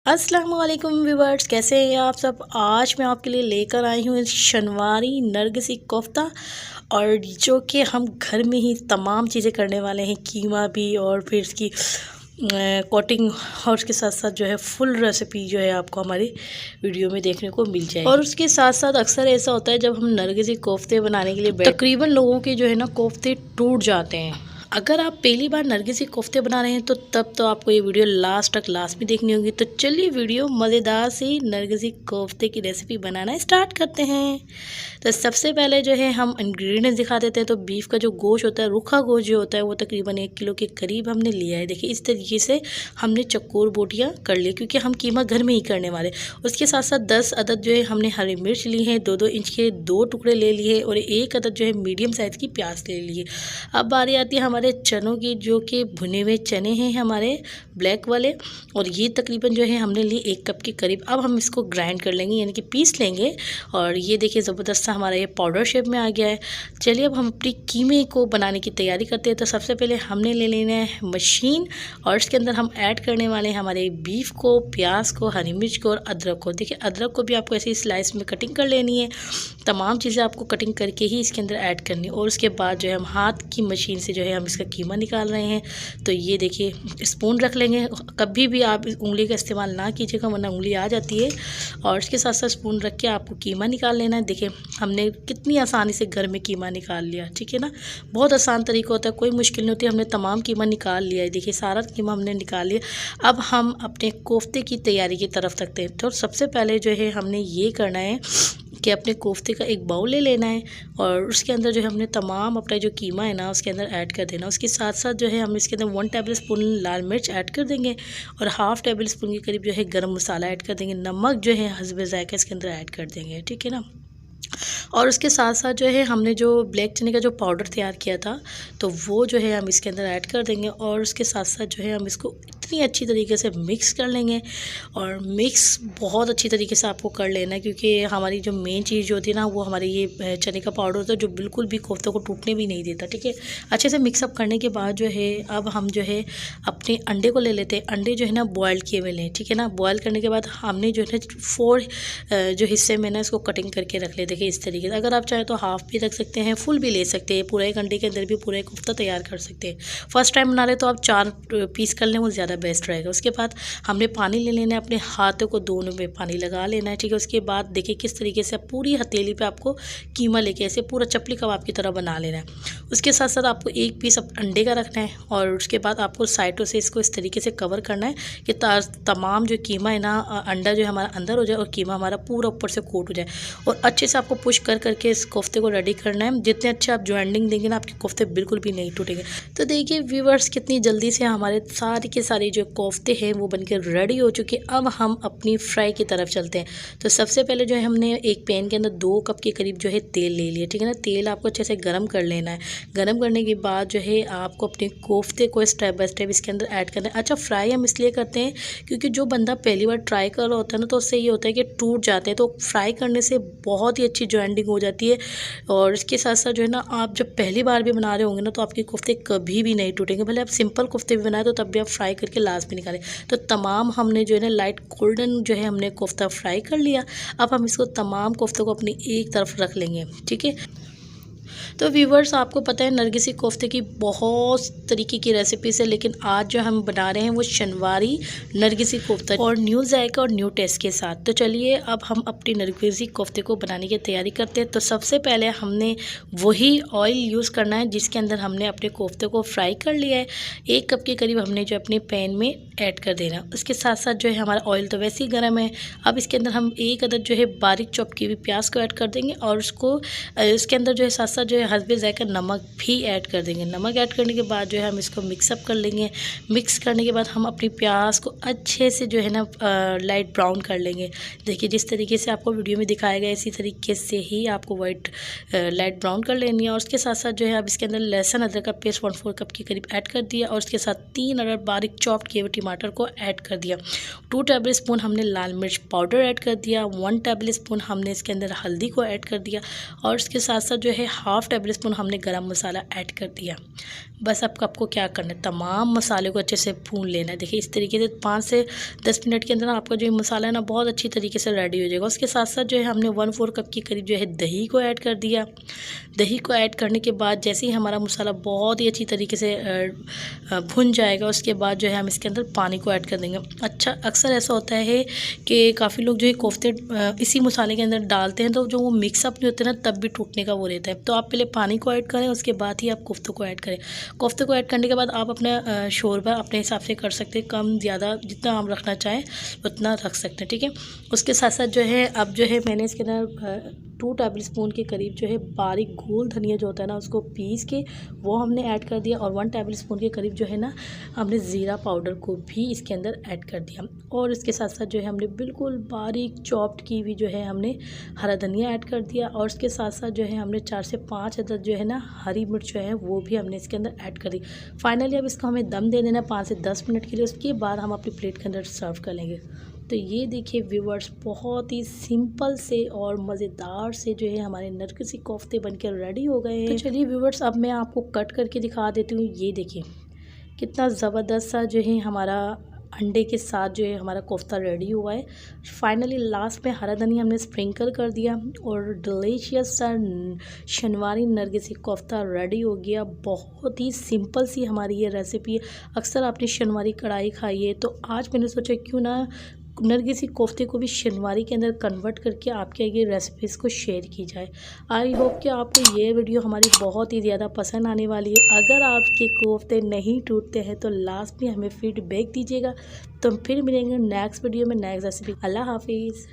अस्सलाम वालेकुम व्यूवर्स, कैसे हैं आप सब। आज मैं आपके लिए लेकर आई हूँ शनवारी नरगिसी कोफ्ता, और जो कि हम घर में ही तमाम चीज़ें करने वाले हैं, कीमा भी और फिर इसकी कोटिंग, और उसके साथ साथ जो है फुल रेसिपी जो है आपको हमारी वीडियो में देखने को मिल जाएगी। और उसके साथ साथ अक्सर ऐसा होता है जब हम नरगिसी कोफ्ते बनाने के लिए तकरीबन लोगों के जो है ना कोफ्ते टूट जाते हैं। अगर आप पहली बार नरगिसी कोफ्ते बना रहे हैं तो तब तो आपको ये वीडियो लास्ट में देखनी होगी। तो चलिए वीडियो मज़ेदार सी नरगिसी कोफ्ते की रेसिपी बनाना स्टार्ट करते हैं। तो सबसे पहले जो है हम इंग्रेडिएंट्स दिखा देते हैं। तो बीफ का जो गोश्त होता है, रूखा गोश्त जो होता है, वो तकरीबन 1 किलो के करीब हमने लिया है। देखिए इस तरीके से हमने चक्कोर बोटियाँ कर ली, क्योंकि हम कीमा घर में ही करने वाले। उसके साथ साथ 10 अदद जो है हमने हरी मिर्च ली है, 2-2 इंच के 2 टुकड़े ले लिए, और 1 अदद जो है मीडियम साइज़ की प्याज ले लिए। अब बारी आती है हमारे चनों की, जो कि भुने हुए चने हैं हमारे ब्लैक वाले, और ये तकरीबन जो है हमने ली 1 कप के करीब। अब हम इसको ग्राइंड कर लेंगे, यानी कि पीस लेंगे। और ये देखिए ज़बरदस्त सा हमारा ये पाउडर शेप में आ गया है। चलिए अब हम अपनी कीमे को बनाने की तैयारी करते हैं। तो सबसे पहले हमने ले लेना है मशीन, और इसके अंदर हम ऐड करने वाले हैं हमारे बीफ को, प्याज को, हरी मिर्च को और अदरक को। देखिए अदरक को भी आपको ऐसे ही स्लाइस में कटिंग कर लेनी है। तमाम चीज़ें आपको कटिंग करके ही इसके अंदर ऐड करनी है। और उसके बाद जो है हम हाथ की मशीन से जो है हम इसका कीमा निकाल रहे हैं। तो ये देखिए स्पून रख लेंगे, कभी भी आप उंगली का इस्तेमाल ना कीजिएगा वरना उंगली आ जाती है। और इसके साथ साथ स्पून रख के आपको कीमा निकाल लेना है। देखिए हमने कितनी आसानी से घर में कीमा निकाल लिया, ठीक है ना। बहुत आसान तरीका होता है, कोई मुश्किल नहीं होती। हमने तमाम कीमा निकाल लिया है, देखिए सारा कीमा हमने निकाल लिया। अब हम अपने कोफ्ते की तैयारी की तरफ रखते हैं। तो सबसे पहले जो है हमने ये करना है कि अपने कोफ्ते का एक बाउल ले लेना है, और उसके अंदर जो है हमने तमाम अपना जो कीमा है ना उसके अंदर ऐड कर देना। उसके साथ साथ जो है हम इसके अंदर 1 टेबल स्पून लाल मिर्च ऐड कर देंगे, और हाफ़ टेबल स्पून के करीब जो है गरम मसाला ऐड कर देंगे। नमक जो है हस्बे ज़ायक़ा इसके अंदर ऐड कर देंगे, ठीक है ना। और उसके साथ साथ जो है हमने जो ब्लैक चने का जो पाउडर तैयार किया था, तो वो जो है हम इसके अंदर ऐड कर देंगे। और उसके साथ साथ जो है हम इसको इतनी अच्छी तरीके से मिक्स कर लेंगे, और मिक्स बहुत अच्छी तरीके से आपको कर लेना है, क्योंकि हमारी जो मेन चीज़ जो होती है ना वो हमारी ये चने का पाउडर होता है, जो बिल्कुल भी कोफ्ते को टूटने भी नहीं देता, ठीक है। अच्छे से मिक्सअप करने के बाद जो है अब हम जो है अपने अंडे को ले लेते हैं। अंडे जो है ना बॉयल किए हुए लें, ठीक है ना। बॉयल करने के बाद हमने जो है 4 जो हिस्से में ना इसको कटिंग करके रख ले। देखिए इस तरीके से, अगर आप चाहें तो हाफ़ भी रख सकते हैं, फुल भी ले सकते हैं। पूरे एक अंडे के अंदर भी पूरा एक कोफ्ता तैयार कर सकते हैं। फर्स्ट टाइम बना रहे तो आप 4 पीस कर लें, वो ज़्यादा बेस्ट रहेगा। उसके बाद हमने पानी ले लेना है, अपने हाथों को दोनों में पानी लगा लेना है, ठीक है। उसके बाद देखिए किस तरीके से पूरी हथेली पे आपको कीमा लेके ऐसे पूरा चपली कबाब की तरह बना लेना है। उसके साथ साथ आपको 1 पीस अंडे का रखना है, और उसके बाद आपको साइडों से इसको इस तरीके से कवर करना है कि तमाम जो कीमा है ना अंडा जो है हमारा अंदर हो जाए, और कीमा हमारा पूरा ऊपर से कोट हो जाए। और अच्छे से आपको पुश कर करके इस कोफ्ते को रेडी करना है। जितने अच्छे आप जॉइंटिंग देंगे ना, आपके कोफ्ते बिल्कुल भी नहीं टूटेंगे। तो देखिए व्यूवर्स कितनी जल्दी से हमारे सारे के सारे जो कोफ्ते हैं वो बनकर रेडी हो चुके। अब हम अपनी फ्राई की तरफ चलते हैं। तो सबसे पहले जो है हमने एक पैन के अंदर 2 कप के करीब जो है तेल ले लिया, ठीक है ना। तेल आपको अच्छे से गर्म कर लेना है। गर्म करने के बाद जो है आपको अपने कोफ्ते को स्टेप बाय स्टेप इसके अंदर ऐड करना है। अच्छा, फ्राई हम इसलिए करते हैं क्योंकि जो बंदा पहली बार ट्राई कर रहा होता है ना, तो उससे ये होता है कि टूट जाते हैं। तो फ्राई करने से बहुत ही अच्छी जॉइंटिंग हो जाती है। और इसके साथ साथ जो है ना आप जब पहली बार भी बना रहे होंगे ना, तो आपके कोफ्ते कभी भी नहीं टूटेंगे। भले आप सिंपल कोफ्ते भी बनाए तो तब भी आप फ्राई करके लास्ट में निकालें। तो तमाम हमने जो है ना लाइट गोल्डन जो है हमने कोफ्ता फ्राई कर लिया। अब हम इसको तमाम कोफ्तों को अपनी एक तरफ रख लेंगे, ठीक है। तो व्यूवर्स आपको पता है नरगिसी कोफ्ते की बहुत तरीके की रेसिपीज़ है, लेकिन आज जो हम बना रहे हैं वो शनवारी नरगिसी कोफ्ता, और न्यू जायका और न्यू टेस्ट के साथ। तो चलिए अब हम अपनी नरगिसी कोफ्ते को बनाने की तैयारी करते हैं। तो सबसे पहले हमने वही ऑयल यूज़ करना है जिसके अंदर हमने अपने कोफ्ते को फ्राई कर लिया है। 1 कप के करीब हमने जो अपने पैन में ऐड कर देना। उसके साथ साथ जो है हमारा ऑयल तो वैसे ही गर्म है। अब इसके अंदर हम 1 अदद जो है बारीक चॉप की हुई प्याज को ऐड कर देंगे, और उसको इसके अंदर जो है साथ साथ जो है हस्बे ज़ायक़ा नमक भी ऐड कर देंगे। नमक ऐड करने के बाद जो है हम इसको मिक्सअप कर लेंगे। मिक्स करने के बाद हम अपनी प्याज को अच्छे से जो है ना लाइट ब्राउन कर लेंगे। देखिए जिस तरीके से आपको वीडियो में दिखाया गया इसी तरीके से ही आपको लाइट ब्राउन कर लेनी है। और उसके साथ साथ जो है अब इसके अंदर लहसुन अदरक का पेस्ट 1/4 कप के करीब ऐड कर दिया, और उसके साथ 3 अदद बारीक चॉप किए हुए टमाटर को ऐड कर दिया। 2 टेबल स्पून हमने लाल मिर्च पाउडर ऐड कर दिया। 1 टेबल स्पून हमने इसके अंदर हल्दी को ऐड कर दिया, और उसके साथ साथ जो है हाफ़ टेबल स्पून हमने गरम मसाला ऐड कर दिया। बस अब आपको क्या करना है, तमाम मसाले को अच्छे से भून लेना है। देखिए इस तरीके से 5 से 10 मिनट के अंदर आपका जो मसाला है ना बहुत अच्छी तरीके से रेडी हो जाएगा। उसके साथ साथ जो है हमने 1/4 कप के करीब जो है दही को ऐड कर दिया। दही को ऐड करने के बाद जैसे ही हमारा मसाला बहुत ही अच्छी तरीके से भुन जाएगा, उसके बाद जो है हम इसके अंदर पानी को ऐड कर देंगे। अच्छा, अक्सर ऐसा होता है कि काफ़ी लोग जो है कोफ्ते इसी मसाले के अंदर डालते हैं, तो जो वो मिक्सअप नहीं होते ना तब भी टूटने का वो रहता है। तो आप पहले पानी को ऐड करें, उसके बाद ही आप कोफ्तों को ऐड करें। कोफ्ते को ऐड करने के बाद आप अपना शोरबा अपने हिसाब से कर सकते हैं, कम ज़्यादा जितना आप रखना चाहें उतना रख सकते हैं, ठीक है। उसके साथ साथ जो है अब जो है मैंने इसके अंदर 2 टेबल स्पून के करीब जो है बारीक गोल धनिया जो होता है ना उसको पीस के वो हमने ऐड कर दिया, और 1 टेबल स्पून के करीब जो है ना हमने ज़ीरा पाउडर को भी इसके अंदर ऐड कर दिया। और इसके साथ साथ जो है हमने बिल्कुल बारीक चॉप्ड की हुई जो है हमने हरा धनिया ऐड कर दिया, और उसके साथ साथ जो है हमने 4 से 5 अदद जो है ना हरी मिर्च जो है वो भी हमने इसके अंदर ऐड कर दी। फाइनली अब इसको हमें दम दे देना 5 से 10 मिनट के लिए। उसके बाद हम अपनी प्लेट के अंदर सर्व कर लेंगे। तो ये देखिए व्यूअर्स, बहुत ही सिंपल से और मज़ेदार से जो है हमारे नरगिसी कोफ्ते बनकर रेडी हो गए हैं। तो चलिए व्यूअर्स, अब मैं आपको कट करके दिखा देती हूँ। ये देखिए कितना ज़बरदस्त सा जो है हमारा अंडे के साथ जो है हमारा कोफ्ता रेडी हुआ है। फाइनली लास्ट में हरा धनिया हमने स्प्रिंकल कर दिया और डिलीशियस सा शनवारी नरगिसी कोफ्ता रेडी हो गया। बहुत ही सिंपल सी हमारी ये रेसिपी है। अक्सर आपने शनवारी कढ़ाई खाई है, तो आज मैंने सोचा क्यों ना नरगिसी कोफ्ते को भी शनवारी के अंदर कन्वर्ट करके आपके आगे रेसिपीज़ को शेयर की जाए। आई होप कि आपको ये वीडियो हमारी बहुत ही ज़्यादा पसंद आने वाली है। अगर आपके कोफ्ते नहीं टूटते हैं तो लास्ट में हमें फीडबैक दीजिएगा। तो हम फिर मिलेंगे नेक्स्ट वीडियो में नेक्स्ट रेसिपी। अल्लाह हाफिज़।